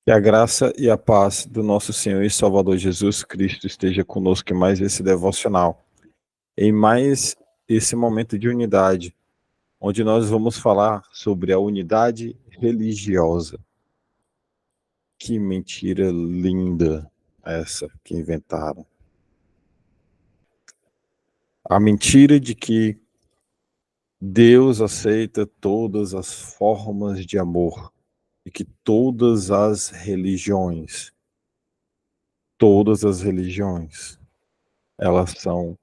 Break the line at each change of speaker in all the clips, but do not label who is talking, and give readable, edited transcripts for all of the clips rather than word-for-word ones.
Que a graça e a paz do nosso Senhor e Salvador Jesus Cristo esteja conosco em mais esse devocional, em mais esse momento de unidade, onde nós vamos falar sobre a unidade religiosa. Que mentira linda essa que inventaram. A mentira de que Deus aceita todas as formas de amor e que todas as religiões, elas são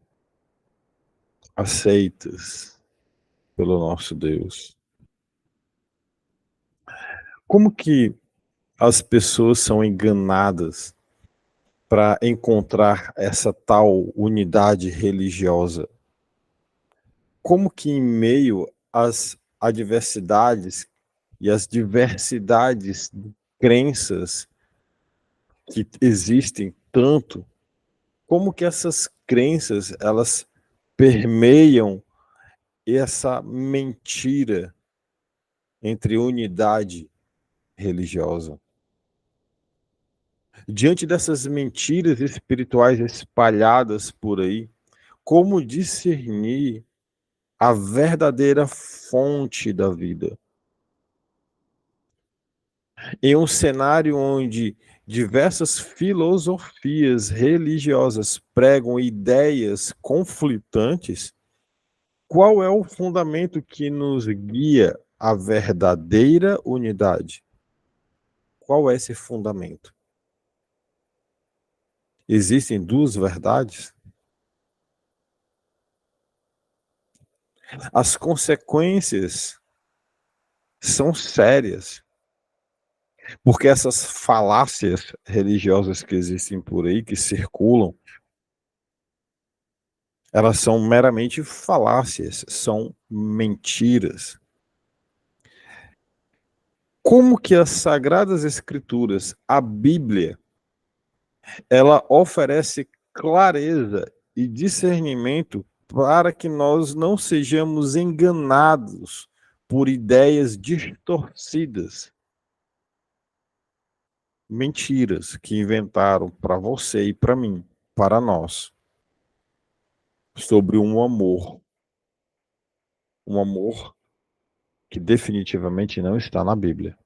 aceitas pelo nosso Deus. Como que as pessoas são enganadas para encontrar essa tal unidade religiosa? Como que em meio às adversidades e às diversidades de crenças que existem tanto, como que essas crenças elas permeiam essa mentira entre unidade religiosa? Diante dessas mentiras espirituais espalhadas por aí, como discernir a verdadeira fonte da vida? Em um cenário onde diversas filosofias religiosas pregam ideias conflitantes, qual é o fundamento que nos guia à verdadeira unidade? Qual é esse fundamento? Existem duas verdades? As consequências são sérias, porque essas falácias religiosas que existem por aí, que circulam, elas são meramente falácias, são mentiras. Como que as Sagradas Escrituras, a Bíblia, ela oferece clareza e discernimento para que nós não sejamos enganados por ideias distorcidas, mentiras que inventaram para você e para mim, para nós, sobre um amor que definitivamente não está na Bíblia.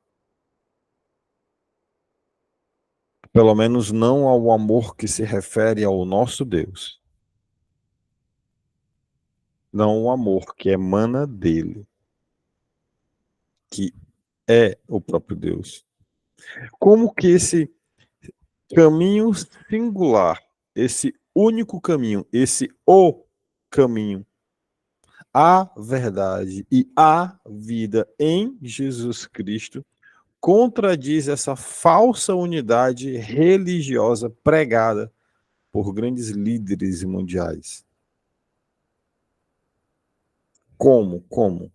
Pelo menos não ao amor que se refere ao nosso Deus. Não o amor que emana dele, que é o próprio Deus. Como que esse caminho singular, esse único caminho, esse o caminho, a verdade e a vida em Jesus Cristo, contradiz essa falsa unidade religiosa pregada por grandes líderes mundiais? Como?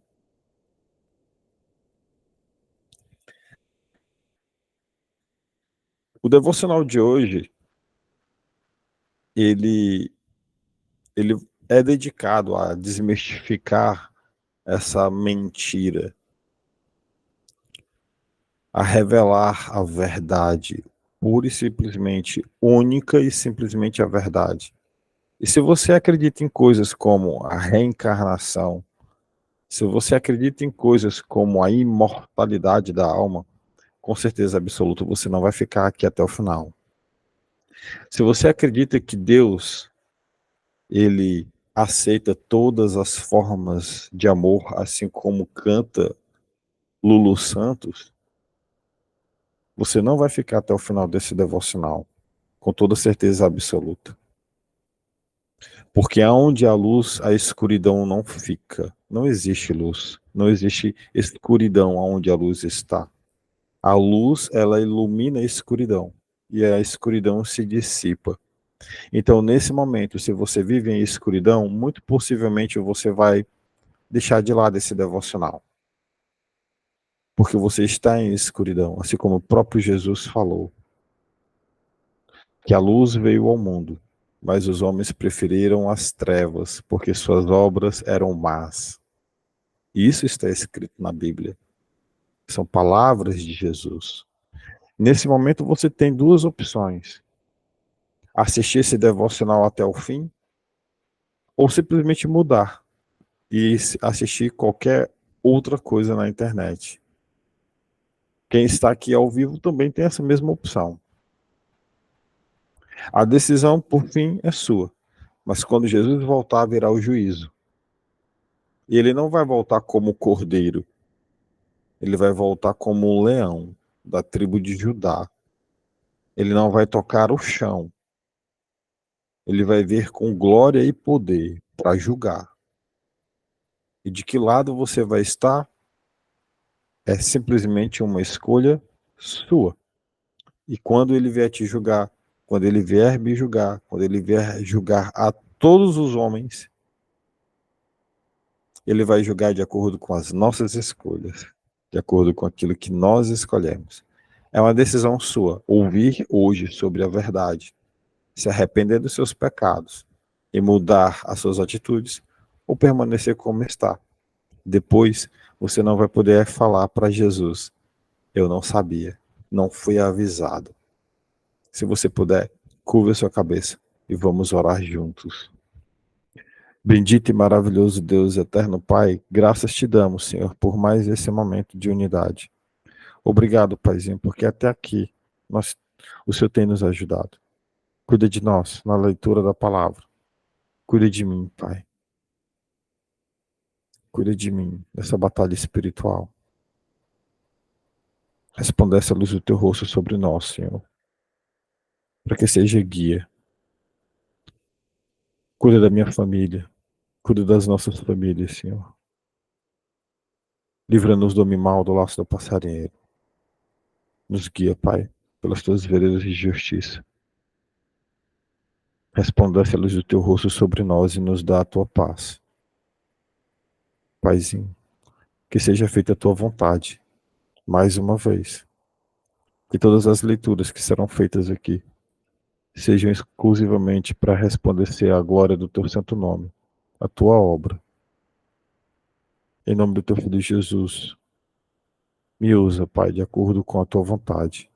O devocional de hoje, ele é dedicado a desmistificar essa mentira, a revelar a verdade, pura e simplesmente, única e simplesmente a verdade. E se você acredita em coisas como a reencarnação, se você acredita em coisas como a imortalidade da alma, com certeza absoluta você não vai ficar aqui até o final. Se você acredita que Deus, ele aceita todas as formas de amor, assim como canta Lulu Santos, você não vai ficar até o final desse devocional, com toda certeza absoluta. Porque aonde há luz, a escuridão não fica. Não existe luz, não existe escuridão aonde a luz está. A luz, ela ilumina a escuridão, e a escuridão se dissipa. Então, nesse momento, se você vive em escuridão, muito possivelmente você vai deixar de lado esse devocional. Porque você está em escuridão, assim como o próprio Jesus falou. Que a luz veio ao mundo, mas os homens preferiram as trevas, porque suas obras eram más. Isso está escrito na Bíblia. São palavras de Jesus. Nesse momento você tem duas opções: assistir esse devocional até o fim ou simplesmente mudar e assistir qualquer outra coisa na internet. Quem está aqui ao vivo também tem essa mesma opção. A decisão, por fim, é sua. Mas quando Jesus voltar, virá o juízo. E ele não vai voltar como cordeiro. Ele vai voltar como um leão da tribo de Judá. Ele não vai tocar o chão. Ele vai vir com glória e poder para julgar. E de que lado você vai estar é simplesmente uma escolha sua. E quando ele vier te julgar, quando ele vier me julgar, quando ele vier julgar a todos os homens, ele vai julgar de acordo com as nossas escolhas, de acordo com aquilo que nós escolhemos. É uma decisão sua, ouvir hoje sobre a verdade, se arrepender dos seus pecados e mudar as suas atitudes, ou permanecer como está. Depois, você não vai poder falar para Jesus: eu não sabia, não fui avisado. Se você puder, curva a sua cabeça e vamos orar juntos. Bendito e maravilhoso Deus, eterno Pai, graças te damos, Senhor, por mais esse momento de unidade. Obrigado, Paizinho, porque até aqui o Senhor tem nos ajudado. Cuida de nós na leitura da palavra. Cuida de mim, Pai. Cuida de mim nessa batalha espiritual. Resplandece a luz do teu rosto sobre nós, Senhor, para que seja guia. Cuida da minha família. Cuida das nossas famílias, Senhor. Livra-nos do homem mal, do laço do passarinheiro. Nos guia, Pai, pelas tuas veredas de justiça. Resplandece a luz do teu rosto sobre nós e nos dá a tua paz. Paizinho, que seja feita a tua vontade, mais uma vez. Que todas as leituras que serão feitas aqui sejam exclusivamente para resplandecer a glória do teu santo nome, a tua obra. Em nome do teu filho Jesus, me usa, Pai, de acordo com a tua vontade.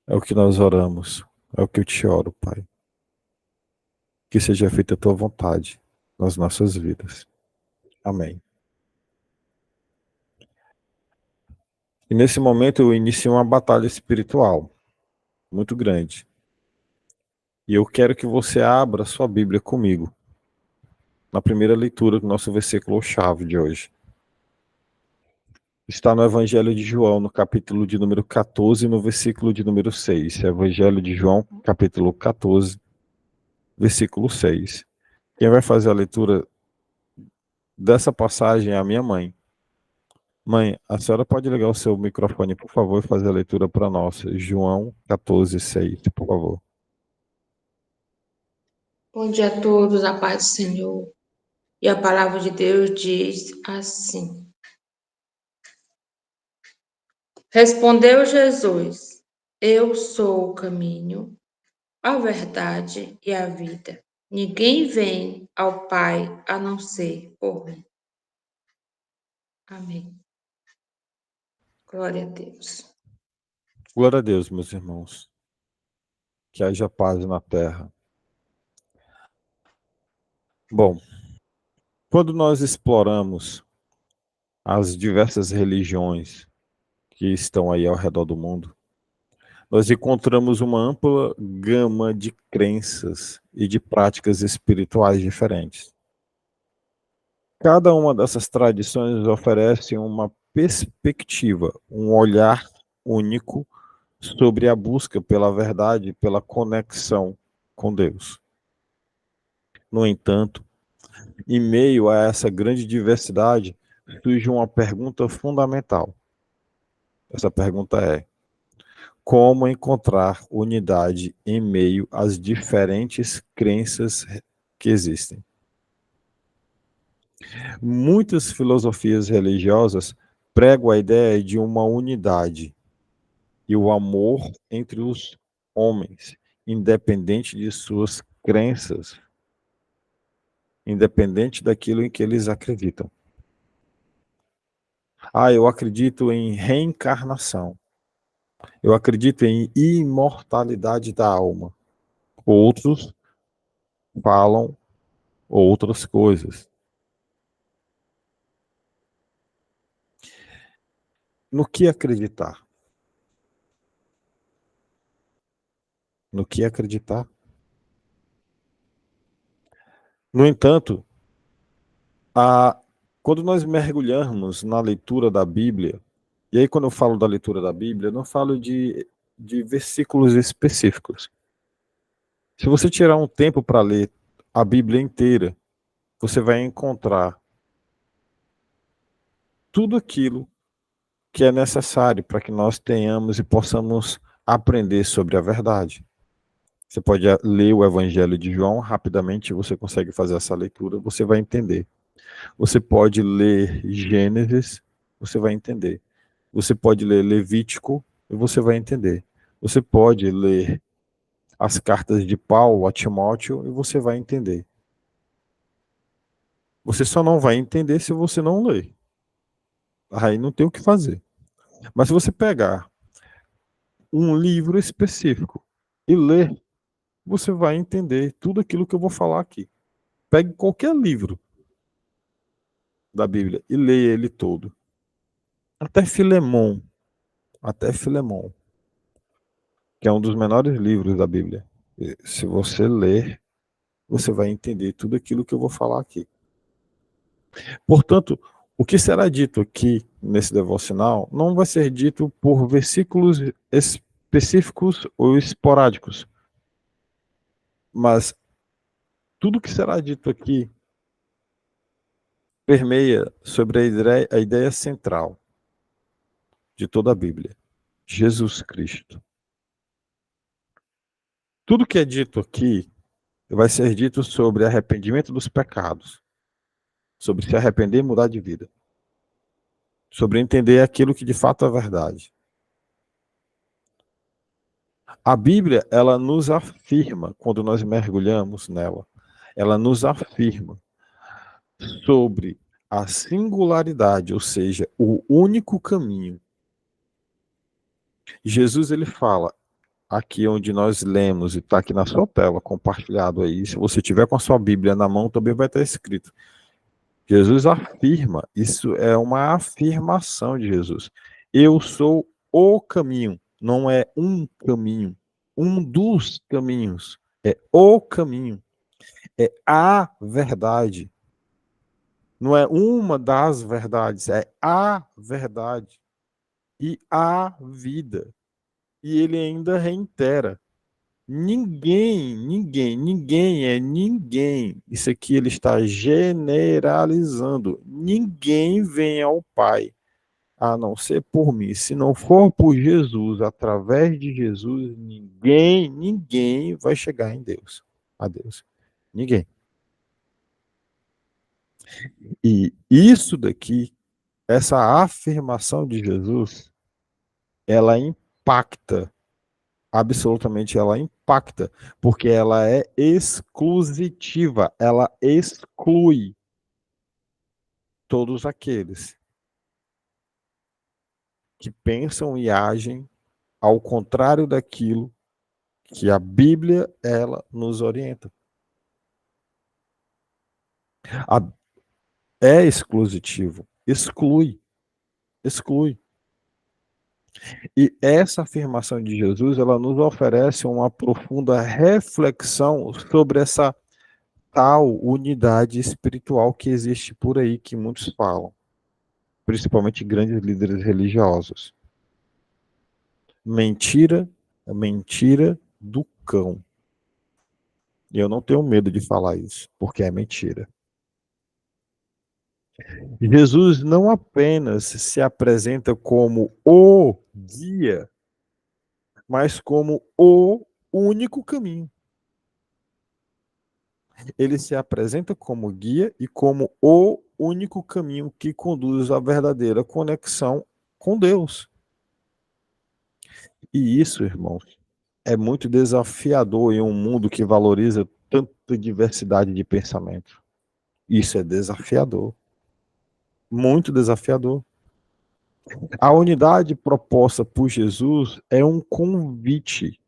É o que nós oramos, é o que eu te oro, Pai. Que seja feita a tua vontade nas nossas vidas. Amém. E nesse momento eu inicio uma batalha espiritual muito grande. E eu quero que você abra sua Bíblia comigo na primeira leitura do nosso versículo-chave de hoje. Está no Evangelho de João, no capítulo de número 14, no versículo de número 6. Evangelho de João, capítulo 14, versículo 6. Quem vai fazer a leitura dessa passagem é a minha mãe. Mãe, a senhora pode ligar o seu microfone, por favor, e fazer a leitura para nós. João 14, 6, por favor.
Bom dia a todos, a paz do Senhor. E a palavra de Deus diz assim: Respondeu Jesus: Eu sou o caminho, a verdade e a vida. Ninguém vem ao Pai a não ser por mim. Amém. Glória a Deus.
Glória a Deus, meus irmãos. Que haja paz na terra. Bom, quando nós exploramos as diversas religiões que estão aí ao redor do mundo, nós encontramos uma ampla gama de crenças e de práticas espirituais diferentes. Cada uma dessas tradições oferece uma perspectiva, um olhar único sobre a busca pela verdade, pela conexão com Deus. No entanto, em meio a essa grande diversidade, surge uma pergunta fundamental. Essa pergunta é: como encontrar unidade em meio às diferentes crenças que existem? Muitas filosofias religiosas pregam a ideia de uma unidade e o amor entre os homens, independente de suas crenças, independente daquilo em que eles acreditam. Ah, eu acredito em reencarnação. Eu acredito em imortalidade da alma. Outros falam outras coisas. No que acreditar? No que acreditar? No entanto, a, quando nós mergulhamos na leitura da Bíblia, e aí quando eu falo da leitura da Bíblia, eu não falo de versículos específicos. Se você tirar um tempo para ler a Bíblia inteira, você vai encontrar tudo aquilo que é necessário para que nós tenhamos e possamos aprender sobre a verdade. Você pode ler o Evangelho de João rapidamente, você consegue fazer essa leitura, você vai entender. Você pode ler Gênesis, você vai entender. Você pode ler Levítico e você vai entender. Você pode ler as cartas de Paulo a Timóteo e você vai entender. Você só não vai entender se você não ler. Aí não tem o que fazer. Mas se você pegar um livro específico e ler, você vai entender tudo aquilo que eu vou falar aqui. Pegue qualquer livro da Bíblia e leia ele todo. Até Filemão, até Filemão, que é um dos menores livros da Bíblia. E se você ler, você vai entender tudo aquilo que eu vou falar aqui. Portanto, o que será dito aqui nesse devocional não vai ser dito por versículos específicos ou esporádicos, mas tudo que será dito aqui permeia sobre a ideia central de toda a Bíblia, Jesus Cristo. Tudo que é dito aqui vai ser dito sobre arrependimento dos pecados, sobre se arrepender e mudar de vida, sobre entender aquilo que de fato é verdade. A Bíblia, ela nos afirma, quando nós mergulhamos nela, ela nos afirma sobre a singularidade, ou seja, o único caminho. Jesus, ele fala, aqui onde nós lemos, e está aqui na sua tela, compartilhado aí, se você tiver com a sua Bíblia na mão, também vai estar escrito. Jesus afirma, isso é uma afirmação de Jesus. Eu sou o caminho, não é um caminho, um dos caminhos, é o caminho, é a verdade. Não é uma das verdades, é a verdade e a vida. E ele ainda reitera: ninguém é ninguém. Isso aqui ele está generalizando. Ninguém vem ao Pai a não ser por mim. Se não for por Jesus, através de Jesus, ninguém vai chegar em Deus, a Deus. Ninguém. E isso daqui, essa afirmação de Jesus, ela impacta, absolutamente ela impacta, porque ela é exclusiva, ela exclui todos aqueles que pensam e agem ao contrário daquilo que a Bíblia ela nos orienta. É exclusivo, exclui. E essa afirmação de Jesus, ela nos oferece uma profunda reflexão sobre essa tal unidade espiritual que existe por aí, que muitos falam, principalmente grandes líderes religiosos. Mentira, mentira do cão. E eu não tenho medo de falar isso, porque é mentira. Jesus não apenas se apresenta como o guia, mas como o único caminho. Ele se apresenta como guia e como o único caminho que conduz à verdadeira conexão com Deus. E isso, irmãos, é muito desafiador em um mundo que valoriza tanta diversidade de pensamento. Isso é desafiador. Muito desafiador. A unidade proposta por Jesus é um convite.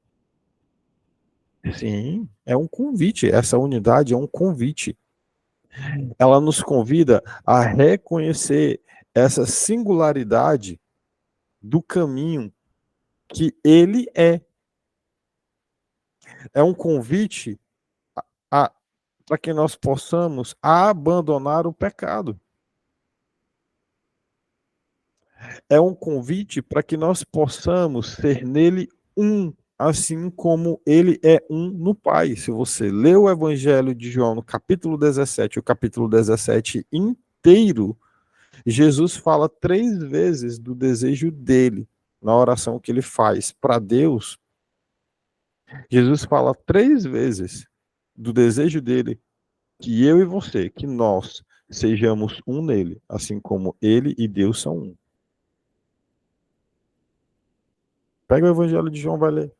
Sim, é um convite. Essa unidade é um convite. Ela nos convida a reconhecer essa singularidade do caminho que ele é. É um convite para que nós possamos abandonar o pecado. É um convite para que nós possamos ser nele um, assim como ele é um no Pai. Se você lê o Evangelho de João no capítulo 17, o capítulo 17 inteiro, Jesus fala 3 vezes do desejo dele na oração que ele faz para Deus. Jesus fala 3 vezes do desejo dele que eu e você, que nós sejamos um nele, assim como ele e Deus são um. Pega o Evangelho de João, vai ler.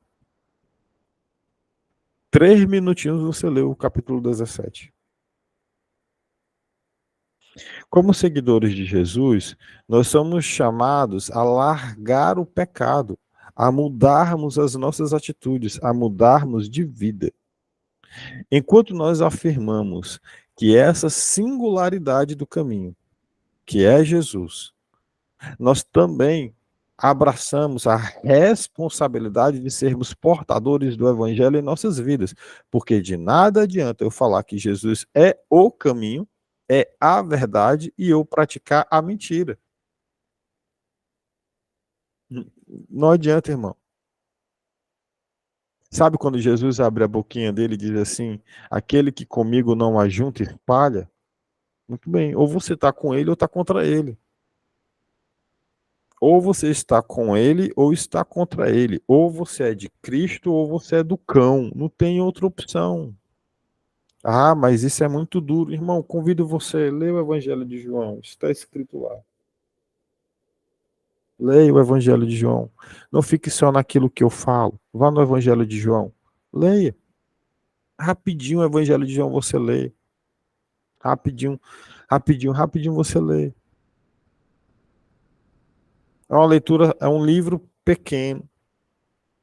3 minutinhos você leu o capítulo 17. Como seguidores de Jesus, nós somos chamados a largar o pecado, a mudarmos as nossas atitudes, a mudarmos de vida. Enquanto nós afirmamos que essa singularidade do caminho, que é Jesus, nós também abraçamos a responsabilidade de sermos portadores do evangelho em nossas vidas, porque de nada adianta eu falar que Jesus é o caminho, é a verdade e eu praticar a mentira. Não adianta, irmão. Sabe quando Jesus abre a boquinha dele e diz assim: aquele que comigo não ajunta, espalha? Muito bem, ou você está com ele ou está contra ele. Ou você está com ele ou está contra ele. Ou você é de Cristo ou você é do cão. Não tem outra opção. Ah, mas isso é muito duro. Irmão, convido você a ler o Evangelho de João. Está escrito lá. Leia o Evangelho de João. Não fique só naquilo que eu falo. Vá no Evangelho de João. Leia. Rapidinho o Evangelho de João você lê. Rapidinho, rapidinho, rapidinho você lê. É uma leitura, é um livro pequeno.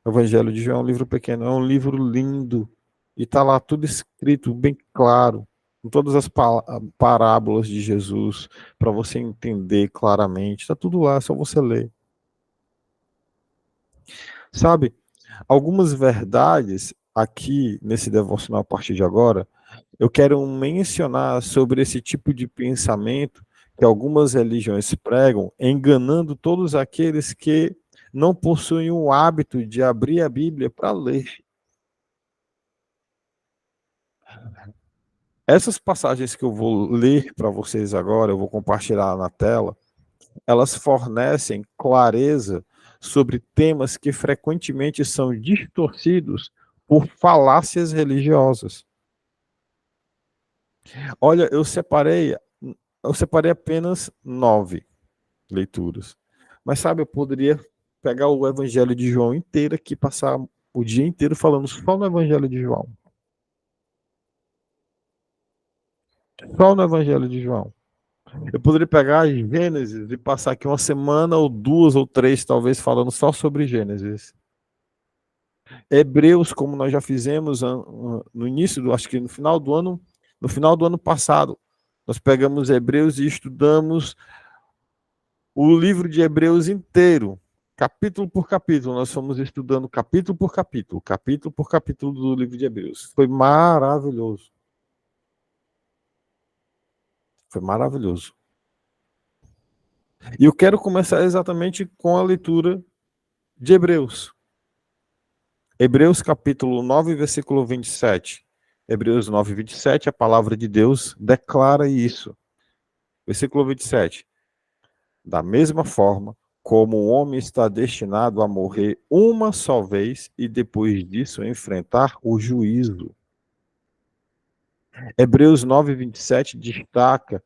O Evangelho de João é um livro pequeno, é um livro lindo. E está lá tudo escrito bem claro, com todas as parábolas de Jesus, para você entender claramente. Está tudo lá, é só você ler. Sabe, algumas verdades aqui nesse devocional a partir de agora, eu quero mencionar sobre esse tipo de pensamento que algumas religiões pregam, enganando todos aqueles que não possuem o hábito de abrir a Bíblia para ler. Essas passagens que eu vou ler para vocês agora, eu vou compartilhar na tela, elas fornecem clareza sobre temas que frequentemente são distorcidos por falácias religiosas. Olha, eu separei apenas 9 leituras. Mas sabe, eu poderia pegar o Evangelho de João inteiro aqui, passar o dia inteiro falando só no Evangelho de João. Só no Evangelho de João. Eu poderia pegar Gênesis e passar aqui uma semana ou 2 ou 3, talvez, falando só sobre Gênesis. Hebreus, como nós já fizemos no início, acho que no final do ano passado, nós pegamos Hebreus e estudamos o livro de Hebreus inteiro, capítulo por capítulo. Nós fomos estudando capítulo por capítulo do livro de Hebreus. Foi maravilhoso. Foi maravilhoso. E eu quero começar exatamente com a leitura de Hebreus. Hebreus capítulo 9, versículo 27. Hebreus 9, 27, a palavra de Deus declara isso. Versículo 27. Da mesma forma, como o homem está destinado a morrer uma só vez e depois disso enfrentar o juízo. Hebreus 9, 27 destaca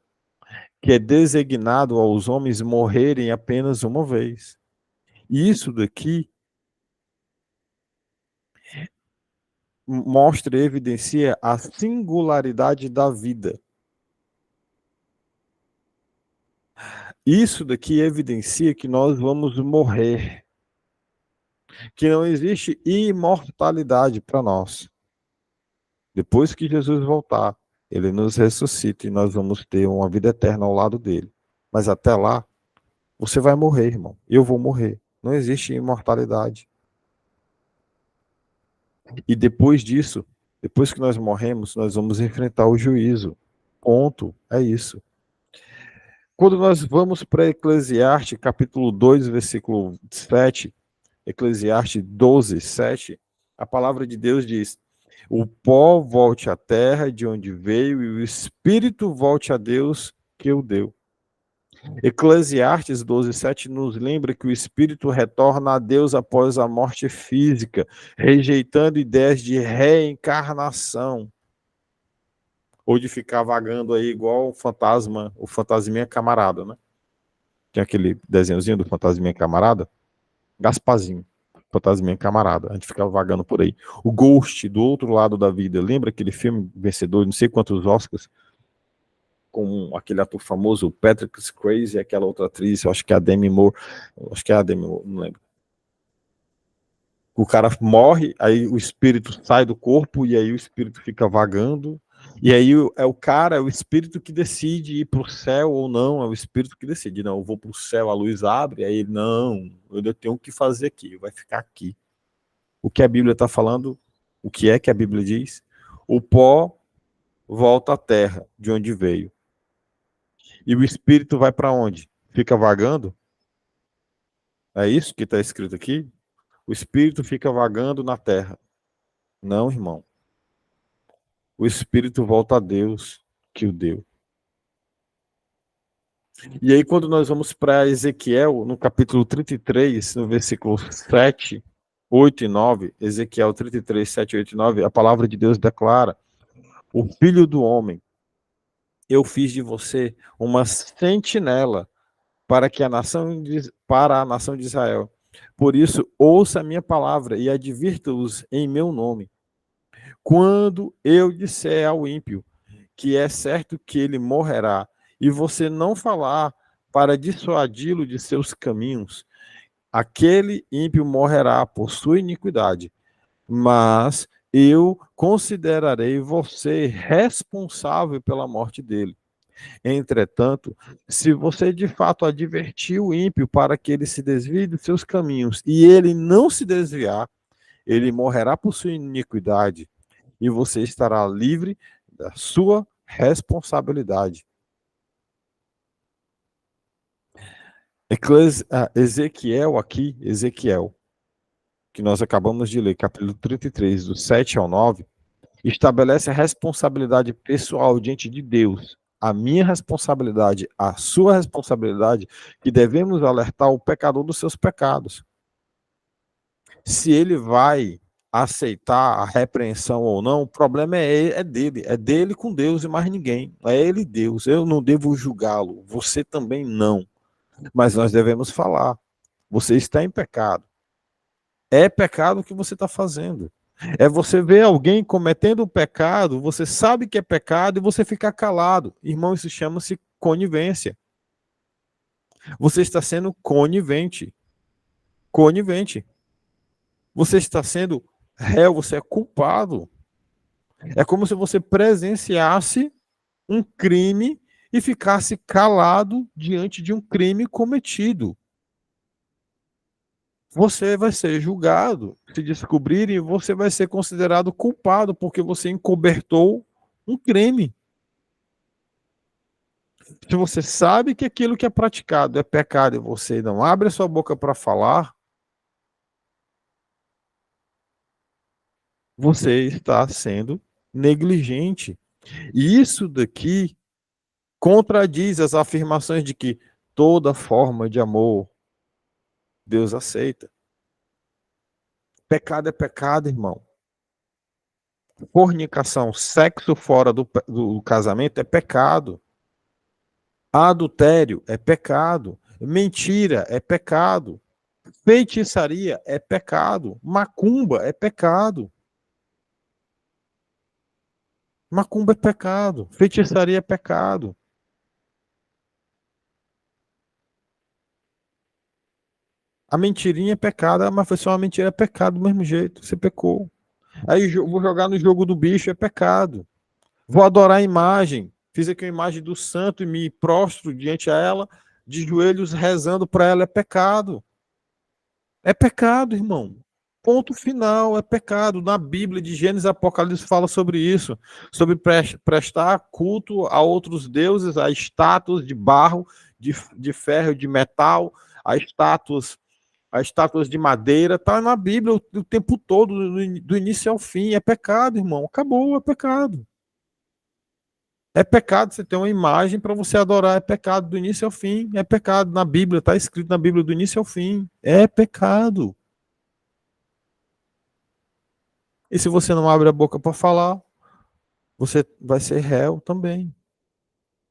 que é designado aos homens morrerem apenas uma vez. E isso daqui mostra e evidencia a singularidade da vida. Isso daqui evidencia que nós vamos morrer, que não existe imortalidade para nós. Depois que Jesus voltar, ele nos ressuscita e nós vamos ter uma vida eterna ao lado dele. Mas até lá, você vai morrer, irmão. Eu vou morrer. Não existe imortalidade. E depois disso, depois que nós morremos, nós vamos enfrentar o juízo. Ponto. É isso. Quando nós vamos para Eclesiastes, capítulo 2, versículo 7, Eclesiastes 12, 7, a palavra de Deus diz: o pó volte à terra de onde veio e o espírito volte a Deus que o deu. Eclesiastes 12, 7 nos lembra que o espírito retorna a Deus após a morte física, rejeitando ideias de reencarnação, ou de ficar vagando aí igual o fantasminha camarada, né? Tinha aquele desenhozinho do fantasminha camarada, Gasparzinho, fantasminha camarada, a gente ficava vagando por aí. O Ghost, do outro lado da vida, lembra aquele filme vencedor, não sei quantos Oscars, com aquele ator famoso, o Patrick Swayze, e aquela outra atriz, eu acho que é a Demi Moore, não lembro. O cara morre, aí o espírito sai do corpo, e aí o espírito fica vagando, e aí é o espírito que decide ir para o céu ou não, é o espírito que decide, não, eu vou para o céu, a luz abre, aí ele, não, eu tenho o que fazer aqui, vai ficar aqui. O que a Bíblia está falando, o que é que a Bíblia diz? O pó volta à terra, de onde veio. E o espírito vai para onde? Fica vagando? É isso que está escrito aqui? O espírito fica vagando na terra. Não, irmão. O espírito volta a Deus que o deu. E aí, quando nós vamos para Ezequiel, no capítulo 33, no versículo 7, 8 e 9, Ezequiel 33, 7, 8 e 9, a palavra de Deus declara: o filho do homem, eu fiz de você uma sentinela para a nação de Israel. Por isso, ouça a minha palavra e advirta-os em meu nome. Quando eu disser ao ímpio que é certo que ele morrerá, e você não falar para dissuadi-lo de seus caminhos, aquele ímpio morrerá por sua iniquidade, mas eu considerarei você responsável pela morte dele. Entretanto, se você de fato advertir o ímpio para que ele se desvie dos seus caminhos e ele não se desviar, ele morrerá por sua iniquidade e você estará livre da sua responsabilidade. Ezequiel, que nós acabamos de ler, capítulo 33, do 7 ao 9, estabelece a responsabilidade pessoal diante de Deus, a minha responsabilidade, a sua responsabilidade, que devemos alertar o pecador dos seus pecados. Se ele vai aceitar a repreensão ou não, o problema é dele com Deus e mais ninguém. É ele Deus, eu não devo julgá-lo, você também não. Mas nós devemos falar, você está em pecado. É pecado o que você está fazendo. É você ver alguém cometendo um pecado, você sabe que é pecado e você ficar calado. Irmão, isso chama-se conivência. Você está sendo conivente. Conivente. Você está sendo réu, você é culpado. É como se você presenciasse um crime e ficasse calado diante de um crime cometido. Você vai ser julgado. Se descobrirem, você vai ser considerado culpado porque você encobertou um crime. Se você sabe que aquilo que é praticado é pecado e você não abre a sua boca para falar, você está sendo negligente. E isso daqui contradiz as afirmações de que toda forma de amor Deus aceita. Pecado é pecado, irmão. Fornicação, sexo fora do casamento é pecado. Adultério é pecado. Mentira é pecado. Feitiçaria é pecado. Macumba é pecado. Macumba é pecado. Feitiçaria é pecado. A mentirinha é pecado, mas foi só uma mentira, é pecado do mesmo jeito, você pecou. Aí vou jogar no jogo do bicho, é pecado. Vou adorar a imagem, fiz aqui uma imagem do santo e me prostro diante a ela, de joelhos rezando para ela, é pecado. É pecado, irmão. Ponto final, é pecado. Na Bíblia, de Gênesis e Apocalipse, fala sobre isso, sobre prestar culto a outros deuses, a estátuas de barro, de ferro, de metal, a estátuas de madeira, está na Bíblia o tempo todo, do início ao fim. É pecado, irmão. Acabou, é pecado. É pecado você ter uma imagem para você adorar. É pecado do início ao fim. É pecado na Bíblia, está escrito na Bíblia do início ao fim. É pecado. E se você não abre a boca para falar, você vai ser réu também.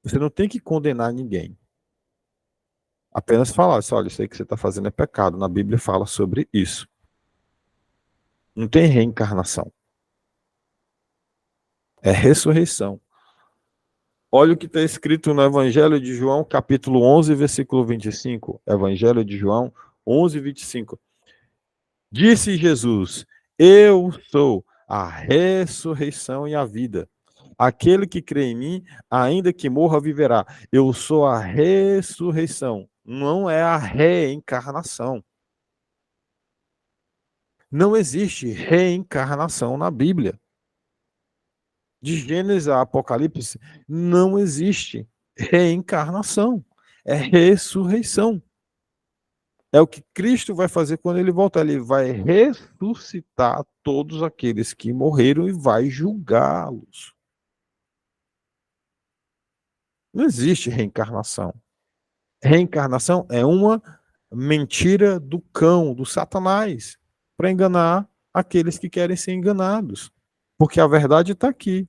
Você não tem que condenar ninguém. Apenas falar, olha, isso aí que você está fazendo é pecado. Na Bíblia fala sobre isso. Não tem reencarnação. É ressurreição. Olha o que está escrito no Evangelho de João, capítulo 11, versículo 25. Evangelho de João 11, 25. Disse Jesus: Eu sou a ressurreição e a vida. Aquele que crê em mim, ainda que morra, viverá. Eu sou a ressurreição, não é a reencarnação. Não existe reencarnação na Bíblia. De Gênesis a Apocalipse, não existe reencarnação. É ressurreição. É o que Cristo vai fazer quando ele voltar. Ele vai ressuscitar todos aqueles que morreram e vai julgá-los. Não existe reencarnação. Reencarnação é uma mentira do cão, do Satanás, para enganar aqueles que querem ser enganados. Porque a verdade está aqui.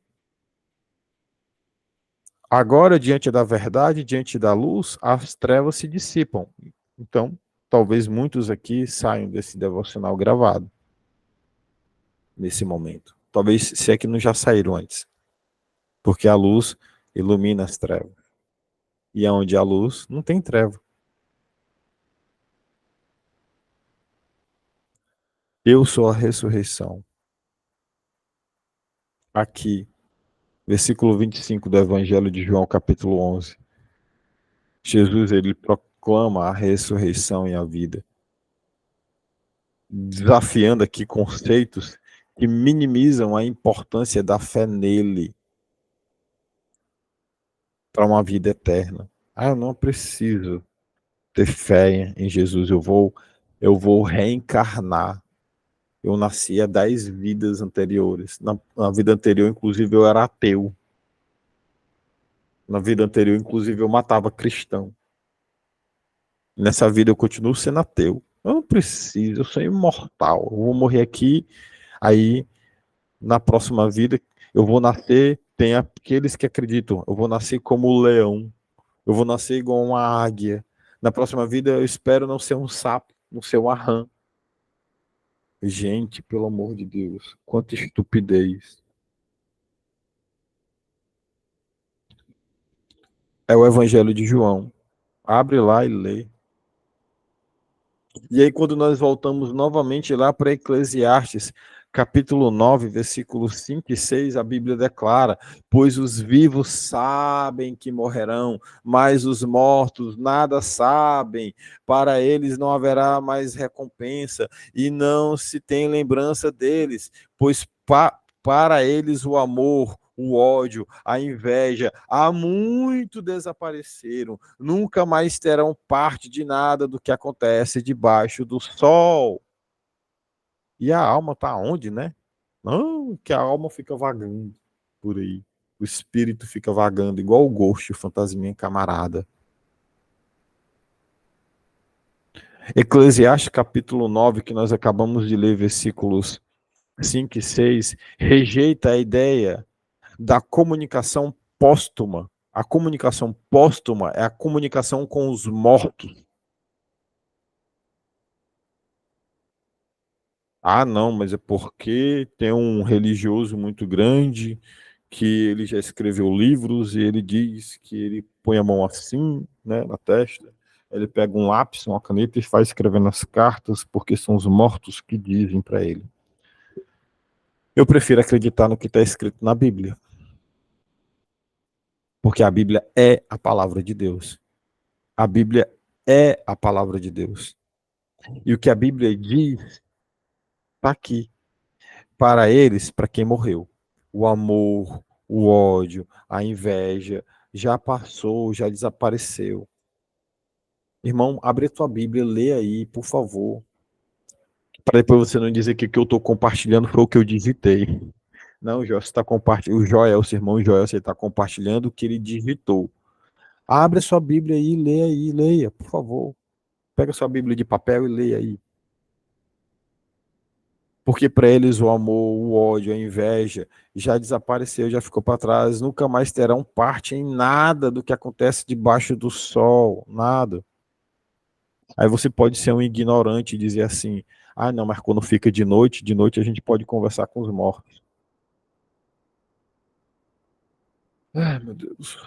Agora, diante da verdade, diante da luz, as trevas se dissipam. Então, talvez muitos aqui saiam desse devocional gravado nesse momento. Talvez se é que não já saíram antes. Porque a luz ilumina as trevas. E onde há luz, não tem treva. Eu sou a ressurreição. Aqui, versículo 25 do Evangelho de João, capítulo 11. Jesus, ele proclama a ressurreição e a vida. Desafiando aqui conceitos que minimizam a importância da fé nele para uma vida eterna. Eu não preciso ter fé em Jesus, eu vou reencarnar. Eu nasci há 10 vidas anteriores. Na vida anterior, inclusive, eu era ateu. Na vida anterior, inclusive, eu matava cristão. Nessa vida eu continuo sendo ateu. Eu não preciso, eu sou imortal. Eu vou morrer aqui, aí na próxima vida eu vou nascer, tem aqueles que acreditam, eu vou nascer como o leão, eu vou nascer igual uma águia. Na próxima vida eu espero não ser um sapo, não ser uma rã. Gente, pelo amor de Deus, quanta estupidez. É o Evangelho de João. Abre lá e lê. E aí, quando nós voltamos novamente lá para Eclesiastes, capítulo 9, versículos 5 e 6, a Bíblia declara: Pois os vivos sabem que morrerão, mas os mortos nada sabem, para eles não haverá mais recompensa, e não se tem lembrança deles, pois para eles o amor, o ódio, a inveja, há muito desapareceram, nunca mais terão parte de nada do que acontece debaixo do sol. E a alma está onde, né? Não, que a alma fica vagando por aí. O espírito fica vagando, igual o Ghost, o fantasminha camarada. Eclesiastes capítulo 9, que nós acabamos de ler, versículos 5 e 6, rejeita a ideia da comunicação póstuma. A comunicação póstuma é a comunicação com os mortos. Ah, não, mas é porque tem um religioso muito grande que ele já escreveu livros e ele diz que ele põe a mão assim, né, na testa, Ele pega um lápis, uma caneta e faz escrevendo as cartas, porque são os mortos que dizem para ele. Eu prefiro acreditar no que está escrito na Bíblia. Porque a Bíblia é a palavra de Deus. A Bíblia é a palavra de Deus. E o que a Bíblia diz está aqui. Para eles, para quem morreu. O amor, o ódio, a inveja já passou, já desapareceu. Irmão, abre a tua Bíblia, lê aí, por favor. Para depois você não dizer que o que eu estou compartilhando foi o que eu digitei. Não, Joel, você está compartilhando. O Joel, seu irmão Joel, você está compartilhando o que ele digitou. Abre a sua Bíblia aí, leia, por favor. Pega a sua Bíblia de papel e leia aí. Porque para eles o amor, o ódio, a inveja já desapareceu, já ficou para trás, nunca mais terão parte em nada do que acontece debaixo do sol, nada. Aí você pode ser um ignorante e dizer assim: ah, não, mas quando fica de noite a gente pode conversar com os mortos. Ai, meu Deus.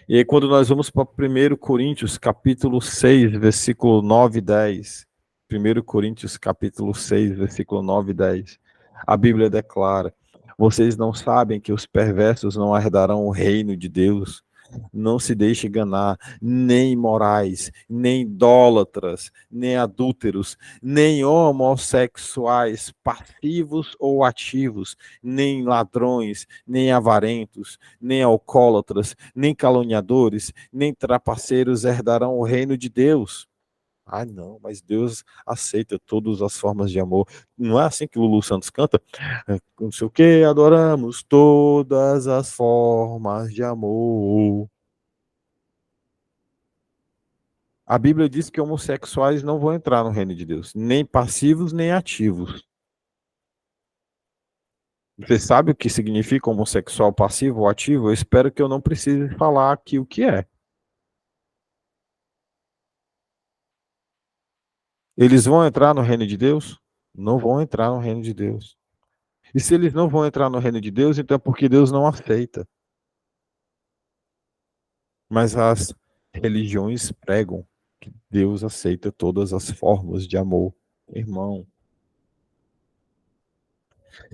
E aí, quando nós vamos para 1 Coríntios, capítulo 6, versículo 9 e 10. 1 Coríntios, capítulo 6, versículo 9 e 10. A Bíblia declara: vocês não sabem que os perversos não herdarão o reino de Deus? Não se deixe enganar, nem imorais, nem idólatras, nem adúlteros, nem homossexuais, passivos ou ativos, nem ladrões, nem avarentos, nem alcoólatras, nem caluniadores, nem trapaceiros herdarão o reino de Deus. Ah, não, mas Deus aceita todas as formas de amor. Não é assim que o Lulu Santos canta? Não sei o que, adoramos todas as formas de amor. A Bíblia diz que homossexuais não vão entrar no reino de Deus, nem passivos, nem ativos. Você sabe o que significa homossexual passivo ou ativo? Eu espero que eu não precise falar aqui o que é. Eles vão entrar no reino de Deus? Não vão entrar no reino de Deus. E se eles não vão entrar no reino de Deus, então é porque Deus não aceita. Mas as religiões pregam que Deus aceita todas as formas de amor. Irmão,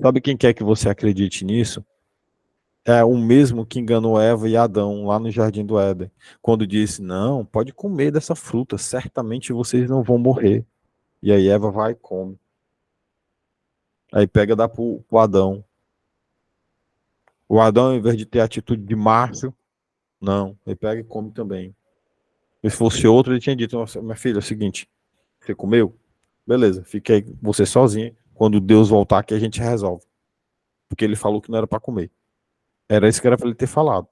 sabe quem quer que você acredite nisso? É o mesmo que enganou Eva e Adão lá no Jardim do Éden, quando disse: não, pode comer dessa fruta, certamente vocês não vão morrer. E aí Eva vai e come. Aí pega e dá pro Adão. O Adão, ao invés de ter a atitude de macho, não, ele pega e come também. Se fosse outro, ele tinha dito: nossa, minha filha, é o seguinte, você comeu? Beleza, fica aí você sozinha. Quando Deus voltar aqui, a gente resolve. Porque ele falou que não era para comer. Era isso que era para ele ter falado.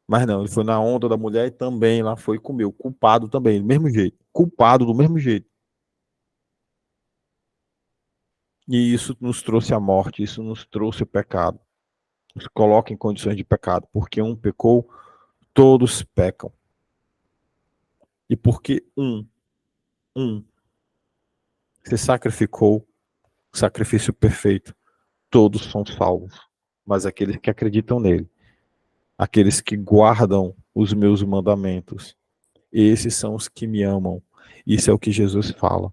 Mas não, ele foi na onda da mulher e também lá foi e comeu. Culpado também, do mesmo jeito. Culpado do mesmo jeito. E isso nos trouxe a morte, isso nos trouxe o pecado. Nos coloca em condições de pecado. Porque um pecou, todos pecam. E porque um se sacrificou, sacrifício perfeito, todos são salvos. Mas aqueles que acreditam nele, aqueles que guardam os meus mandamentos, esses são os que me amam. Isso é o que Jesus fala.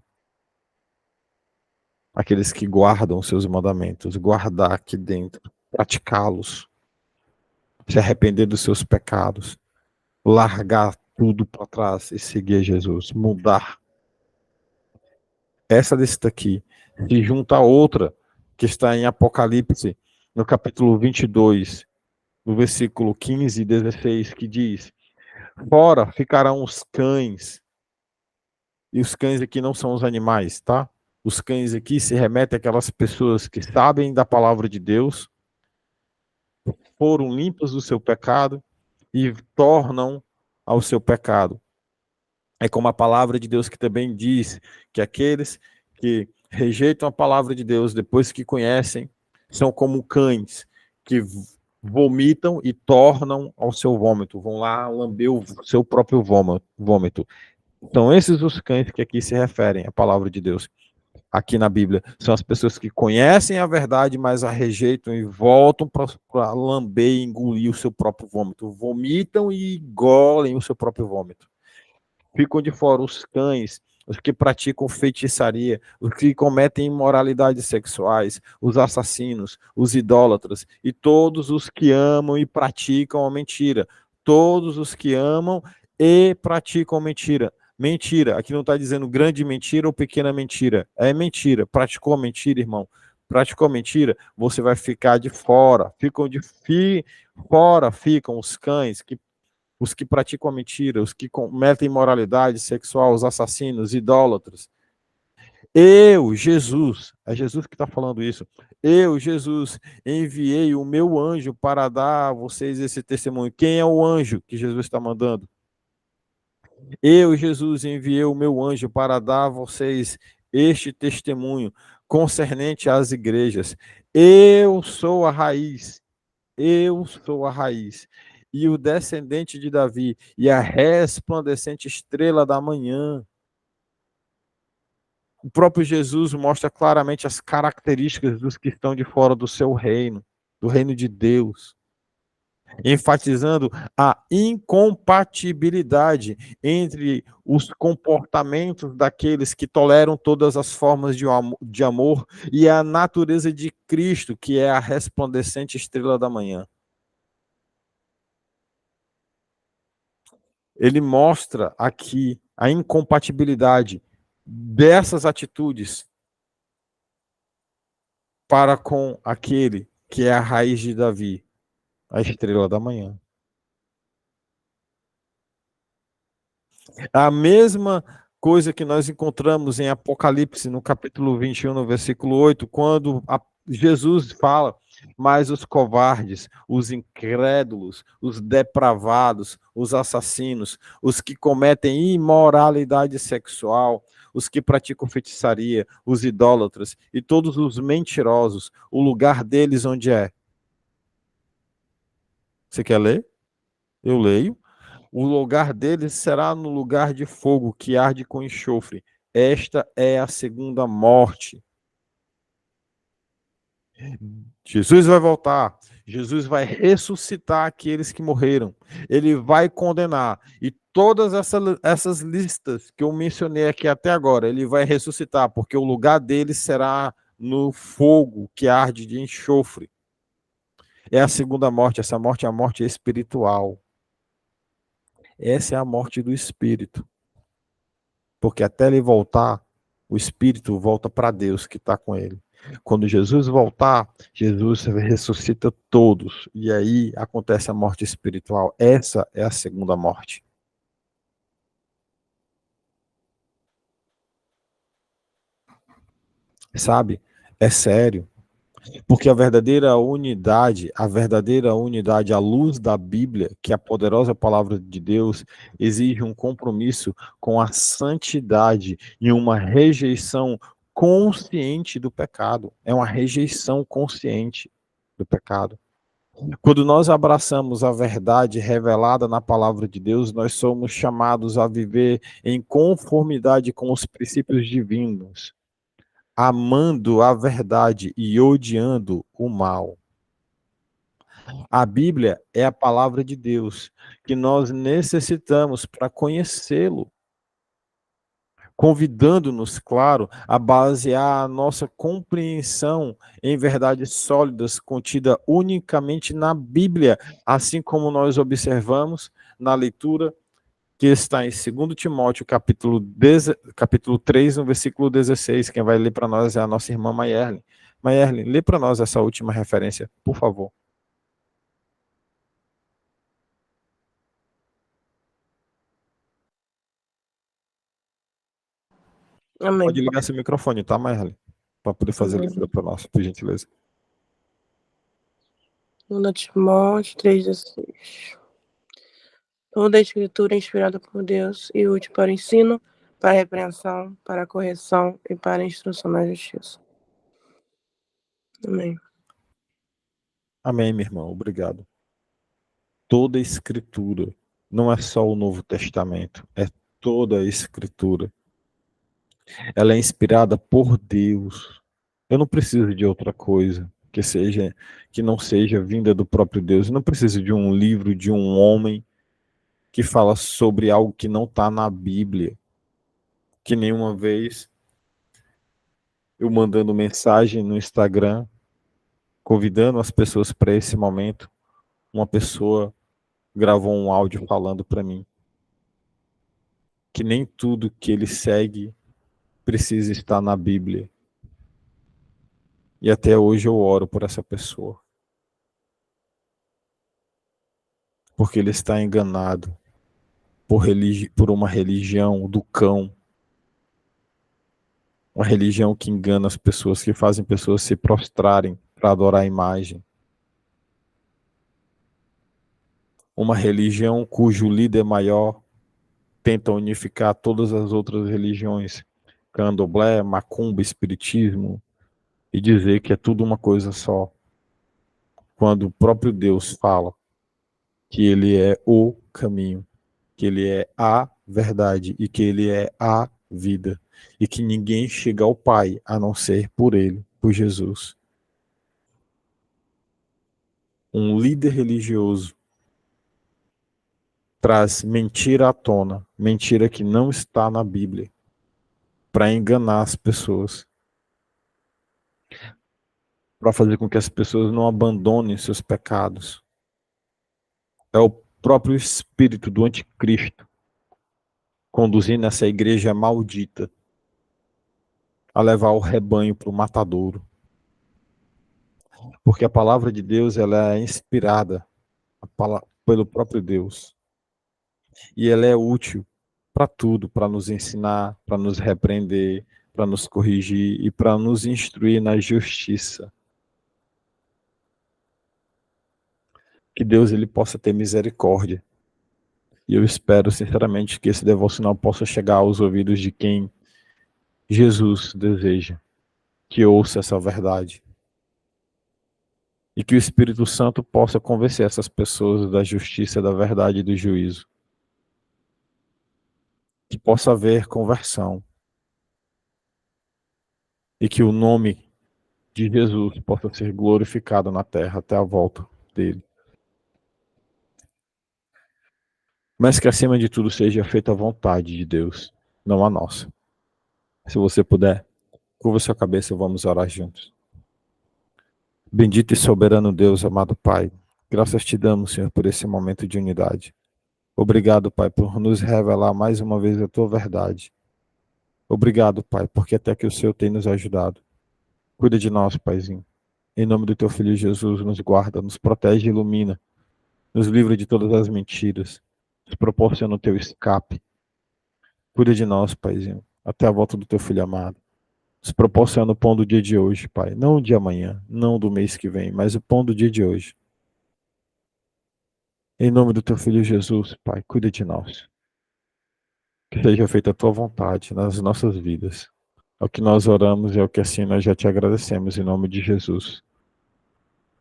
Aqueles que guardam os seus mandamentos, guardar aqui dentro, praticá-los, se arrepender dos seus pecados, largar tudo para trás e seguir Jesus, mudar. Essa lista aqui se junta a outra que está em Apocalipse, no capítulo 22, no versículo 15 e 16, que diz: fora ficarão os cães. E os cães aqui não são os animais, tá? Os cães aqui se remetem àquelas pessoas que sabem da palavra de Deus, foram limpas do seu pecado e tornam ao seu pecado. É como a palavra de Deus que também diz que aqueles que rejeitam a palavra de Deus depois que conhecem são como cães que vomitam e tornam ao seu vômito, vão lá lamber o seu próprio vômito. São esses os cães que aqui se referem à palavra de Deus. aqui na Bíblia. São as pessoas que conhecem a verdade, mas a rejeitam e voltam para lamber e engolir o seu próprio vômito. Vomitam e engolem o seu próprio vômito. Ficam de fora os cães, os que praticam feitiçaria, os que cometem imoralidades sexuais, os assassinos, os idólatras e todos os que amam e praticam a mentira. Todos os que amam e praticam mentira. Mentira, aqui não está dizendo grande mentira ou pequena mentira. É mentira. Praticou a mentira, irmão. Praticou a mentira, você vai ficar de fora. Fora ficam os cães, os que praticam a mentira, os que cometem imoralidade sexual, os assassinos, idólatras. Eu, Jesus, é Jesus que está falando isso. Eu, Jesus, enviei o meu anjo para dar a vocês esse testemunho. Quem é o anjo que Jesus está mandando? Eu, Jesus, enviei o meu anjo para dar a vocês este testemunho concernente às igrejas. Eu sou a raiz. Eu sou a raiz e o descendente de Davi e a resplandecente estrela da manhã. O próprio Jesus mostra claramente as características dos que estão de fora do seu reino, do reino de Deus, enfatizando a incompatibilidade entre os comportamentos daqueles que toleram todas as formas de amor e a natureza de Cristo, que é a resplandecente estrela da manhã. Ele mostra aqui a incompatibilidade dessas atitudes para com aquele que é a raiz de Davi, a estrela da manhã. A mesma coisa que nós encontramos em Apocalipse, no capítulo 21, no versículo 8, quando Jesus fala: mas os covardes, os incrédulos, os depravados, os assassinos, os que cometem imoralidade sexual, os que praticam feitiçaria, os idólatras e todos os mentirosos, o lugar deles onde é? Você quer ler? Eu leio. O lugar deles será no lugar de fogo que arde com enxofre. Esta é a segunda morte. Jesus vai voltar. Jesus vai ressuscitar aqueles que morreram. Ele vai condenar. E todas essas listas que eu mencionei aqui até agora, ele vai ressuscitar, porque o lugar deles será no fogo que arde de enxofre. É a segunda morte. Essa morte é a morte espiritual. Essa é a morte do espírito. Porque até ele voltar, o espírito volta para Deus que está com ele. Quando Jesus voltar, Jesus ressuscita todos. E aí acontece a morte espiritual. Essa é a segunda morte. Sabe? É sério. Porque a verdadeira unidade, à luz da Bíblia, que é a poderosa palavra de Deus, exige um compromisso com a santidade e uma rejeição consciente do pecado. É uma rejeição consciente do pecado. Quando nós abraçamos a verdade revelada na palavra de Deus, nós somos chamados a viver em conformidade com os princípios divinos, amando a verdade e odiando o mal. A Bíblia é a palavra de Deus que nós necessitamos para conhecê-lo, convidando-nos, claro, a basear a nossa compreensão em verdades sólidas contida unicamente na Bíblia, assim como nós observamos na leitura que está em 2 Timóteo, capítulo 3, no versículo 16. Quem vai ler para nós é a nossa irmã Mayerlin. Mayerlin, lê para nós essa última referência, por favor.
Amém.
Pode ligar seu microfone, tá, Mayerlin? Para poder fazer a leitura para nós, por gentileza.
2 Timóteo 3,16. Toda a escritura é inspirada por Deus e útil para o ensino, para a repreensão, para a correção e para a instrução na justiça. Amém.
Amém, meu irmão. Obrigado. Toda a escritura, não é só o Novo Testamento, é toda a escritura. Ela é inspirada por Deus. Eu não preciso de outra coisa que não seja vinda do próprio Deus. Eu não preciso de um livro de um homem que fala sobre algo que não está na Bíblia. Que nenhuma vez eu mandando mensagem no Instagram, convidando as pessoas para esse momento, uma pessoa gravou um áudio falando para mim que nem tudo que ele segue precisa estar na Bíblia. E até hoje eu oro por essa pessoa. Porque ele está enganado por uma religião do cão. Uma religião que engana as pessoas, que fazem pessoas se prostrarem para adorar a imagem. Uma religião cujo líder maior tenta unificar todas as outras religiões, candomblé, macumba, espiritismo, e dizer que é tudo uma coisa só. Quando o próprio Deus fala que ele é o caminho, que ele é a verdade e que ele é a vida, e que ninguém chega ao Pai a não ser por ele, por Jesus. Um líder religioso traz mentira à tona, mentira que não está na Bíblia, para enganar as pessoas, para fazer com que as pessoas não abandonem seus pecados. É o próprio espírito do anticristo conduzindo essa igreja maldita a levar o rebanho para o matadouro. Porque a palavra de Deus ela é inspirada pelo próprio Deus. E ela é útil para tudo, para nos ensinar, para nos repreender, para nos corrigir e para nos instruir na justiça. Que Deus ele possa ter misericórdia. E eu espero sinceramente que esse devocional possa chegar aos ouvidos de quem Jesus deseja que ouça essa verdade. E que o Espírito Santo possa convencer essas pessoas da justiça, da verdade e do juízo. Que possa haver conversão. E que o nome de Jesus possa ser glorificado na terra até a volta dele. Mas que acima de tudo seja feita a vontade de Deus, não a nossa. Se você puder, curva sua cabeça e vamos orar juntos. Bendito e soberano Deus, amado Pai, graças te damos, Senhor, por esse momento de unidade. Obrigado, Pai, por nos revelar mais uma vez a tua verdade. Obrigado, Pai, porque até que o Senhor tem nos ajudado. Cuida de nós, Paizinho. Em nome do teu Filho Jesus, nos guarda, nos protege e ilumina. Nos livra de todas as mentiras. Nos proporciona o teu escape. Cuida de nós, Paizinho, até a volta do teu Filho amado. Nos proporciona o pão do dia de hoje, Pai. Não o de amanhã, não do mês que vem, mas o pão do dia de hoje. Em nome do teu Filho Jesus, Pai, cuida de nós. Que seja feita a tua vontade nas nossas vidas. É o que nós oramos e é o que assim nós já te agradecemos em nome de Jesus.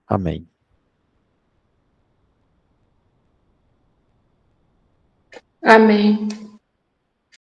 Amém.
Amém.